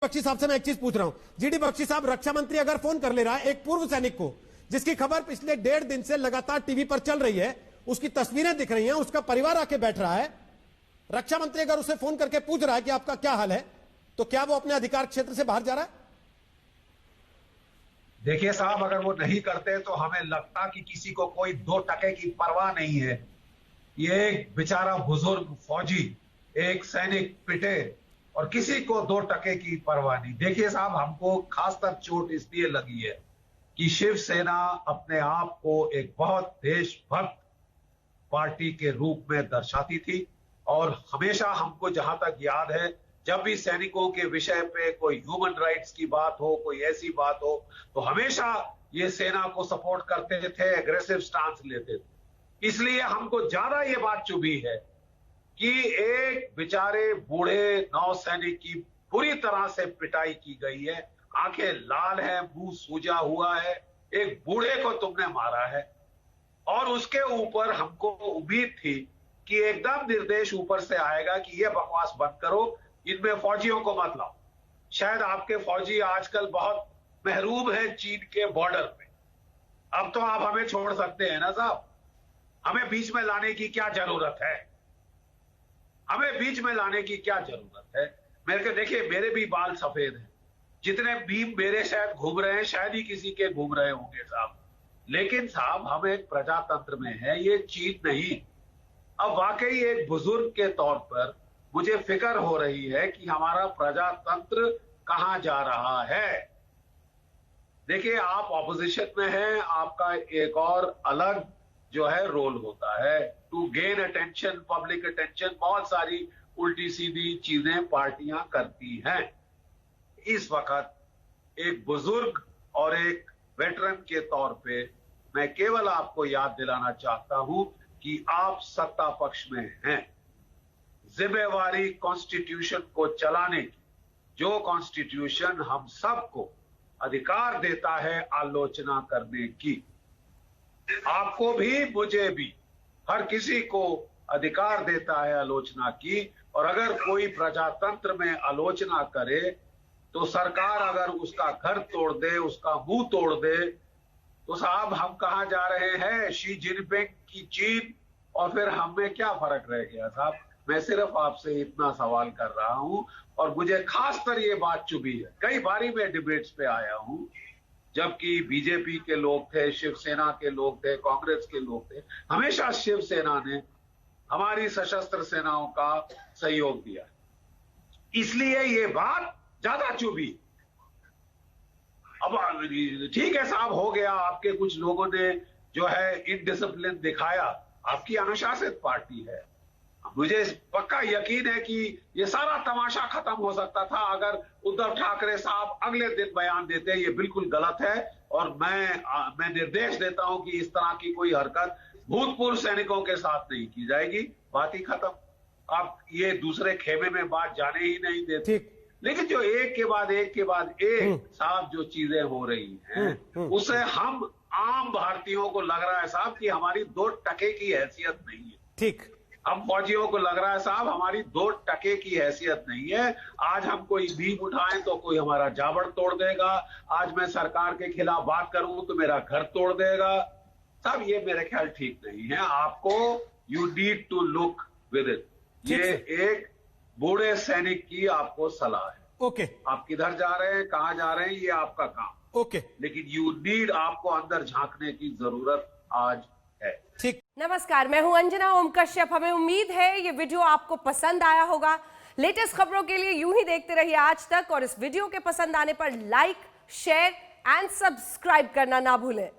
बख्शी साहब से मैं एक चीज पूछ रहा हूं। जीडी बख्शी साहब, रक्षा मंत्री अगर फोन कर ले रहा है एक पूर्व सैनिक को, जिसकी खबर पिछले 1.5 दिन से लगातार टीवी पर चल रही है, उसकी तस्वीरें दिख रही हैं, उसका परिवार आके बैठ रहा है, रक्षा मंत्री अगर उसे फोन करके पूछ रहा है कि आपका क्या हाल है, तो क्या वो अपने अधिकार क्षेत्र से बाहर जा रहा है? देखिए साहब, अगर वो नहीं करते तो हमें लगता कि किसी को कोई 2 टके की परवाह नहीं है। ये एक बेचारा बुजुर्ग फौजी, एक सैनिक पिटे और किसी को 2 टके की परवाह नहीं। देखिए साहब, हमको खासकर चोट इसलिए लगी है कि शिवसेना अपने आप को एक बहुत देशभक्त पार्टी के रूप में दर्शाती थी और हमेशा हमको जहां तक याद है, जब भी सैनिकों के विषय पे कोई ह्यूमन राइट्स की बात हो, कोई ऐसी बात हो, तो हमेशा ये सेना को सपोर्ट करते थे, एग्रेसिव स्टांस लेते थे। इसलिए हमको ज्यादा ये बात चुभी है कि एक बेचारे बूढ़े नौसैनिक की पूरी तरह से पिटाई की गई है, आंखें लाल है, मुंह सूजा हुआ है, एक बूढ़े को तुमने मारा है। और उसके ऊपर हमको उम्मीद थी कि एकदम निर्देश ऊपर से आएगा कि ये बकवास बंद करो, इनमें फौजियों को मत लाओ। शायद आपके फौजी आजकल बहुत महरूम है चीन के बॉर्डर पे। अब तो आप हमें छोड़ सकते हैं ना साहब, हमें बीच में लाने की क्या जरूरत है? हमें बीच में लाने की क्या जरूरत है? मेरे को देखिए, मेरे भी बाल सफेद हैं, जितने बीम मेरे शायद घूम रहे हैं, शायद ही किसी के घूम रहे होंगे साहब। लेकिन साहब, हम एक प्रजातंत्र में है, ये चीन नहीं। अब वाकई एक बुजुर्ग के तौर पर मुझे फिक्र हो रही है कि हमारा प्रजातंत्र कहां जा रहा है। देखिए, आप ऑपोजिशन में हैं, आपका एक और अलग जो है रोल होता है, to gain attention, public attention. बहुत सारी उल्टी सीधी चीजें पार्टियां करती हैं। इस वक्त एक बुजुर्ग और एक वेटरन के तौर पे मैं केवल आपको याद दिलाना चाहता हूं कि आप सत्ता पक्ष में हैं। जिम्मेवारी कॉन्स्टिट्यूशन को चलाने की, जो कॉन्स्टिट्यूशन हम सबको अधिकार देता है आलोचना करने की, आपको भी मुझे भी हर किसी को अधिकार देता है आलोचना की। और अगर कोई प्रजातंत्र में आलोचना करे तो सरकार अगर उसका घर तोड़ दे, उसका मुंह तोड़ दे, तो साहब हम कहां जा रहे हैं? शी जिनपिंग की चीन, और फिर हमें क्या फर्क रह गया साहब? मैं सिर्फ आपसे इतना सवाल कर रहा हूं। और मुझे खासकर ये बात चुभी है, कई बारी मैं डिबेट्स पे आया हूं, जबकि बीजेपी के लोग थे, शिवसेना के लोग थे, कांग्रेस के लोग थे, हमेशा शिवसेना ने हमारी सशस्त्र सेनाओं का सहयोग दिया। इसलिए ये बात ज्यादा चुभी। अब ठीक है साहब, हो गया, आपके कुछ लोगों ने जो है इनडिसिप्लिन दिखाया, आपकी अनुशासित पार्टी है। मुझे पक्का यकीन है कि ये सारा तमाशा खत्म हो सकता था अगर उद्धव ठाकरे साहब अगले दिन बयान देते ये बिल्कुल गलत है और मैं निर्देश देता हूं कि इस तरह की कोई हरकत भूतपूर्व सैनिकों के साथ नहीं की जाएगी। बात ही खत्म। आप ये दूसरे खेमे में बात जाने ही नहीं देते। लेकिन जो एक के बाद एक साहब जो चीजें हो रही हैं, उसे हम आम भारतीयों को लग रहा है साहब कि हमारी 2 टके की हैसियत नहीं है। ठीक, हम फौजियों को लग रहा है साहब हमारी 2 टके की हैसियत नहीं है। आज हम कोई बीम उठाएं तो कोई हमारा जाबड़ तोड़ देगा, आज मैं सरकार के खिलाफ बात करूं तो मेरा घर तोड़ देगा। साहब ये मेरे ख्याल ठीक नहीं है। आपको you need to look with it. ये एक बूढ़े सैनिक की आपको सलाह है। ओके, आप किधर जा रहे हैं, कहां जा रहे हैं, ये आपका काम। ओके, लेकिन यू नीड, आपको अंदर झांकने की जरूरत आज है। ठीक। नमस्कार, मैं हूं अंजना ओम कश्यप। हमें उम्मीद है ये वीडियो आपको पसंद आया होगा। लेटेस्ट खबरों के लिए यूं ही देखते रहिए आज तक, और इस वीडियो के पसंद आने पर लाइक, शेयर एंड सब्सक्राइब करना ना भूलें।